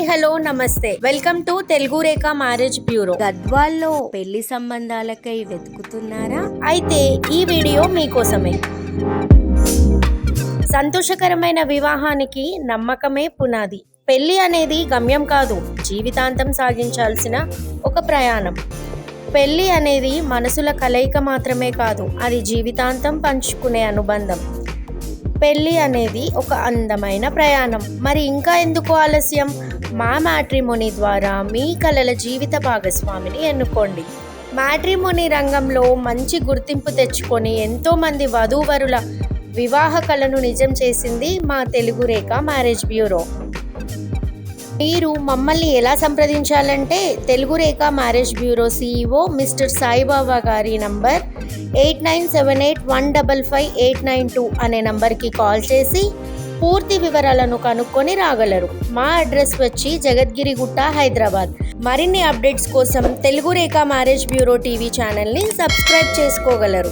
Hello namaste, welcome to Telugu Rekha marriage bureau. గద్వాల్లో పెళ్లి సంబంధాలకై వెతుకుతున్నారా? అయితే ఈ వీడియో మీకోసమే. సంతోషకరమైన వివాహానికి నమ్మకమే పునాది. పెళ్లి అనేది గమ్యం కాదు, జీవితాంతం సాగించాల్సిన ఒక ప్రయాణం. పెళ్లి అనేది మనసుల కలయిక మాత్రమే కాదు, అది జీవితాంతం పంచుకునే అనుబంధం. పెళ్ళి అనేది ఒక అందమైన ప్రయాణం. మరి ఇంకా ఎందుకు ఆలస్యం? మా మ్యాట్రిమోనీ ద్వారా మీ కలల జీవిత భాగస్వామిని ఎన్నుకోండి. మ్యాట్రిమోనీ రంగంలో మంచి గుర్తింపు తెచ్చుకొని ఎంతోమంది వధూవరుల వివాహ కలను నిజం చేసింది మా తెలుగు రేఖ మ్యారేజ్ బ్యూరో. మీరు మమ్మల్ని ఎలా సంప్రదించాలంటే Telugu Rekha marriage bureau CEO mister Saibaba garu number 8978155892 అనే నంబర్కి కాల్ చేసి పూర్తి వివరాలను కనుక్కొని రాగలరు. మా అడ్రస్ వచ్చి జగద్గిరిగుట్ట, హైదరాబాద్. మరిన్ని అప్డేట్స్ కోసం Telugu Rekha marriage bureau TV ఛానల్ని సబ్స్క్రైబ్ చేసుకోగలరు.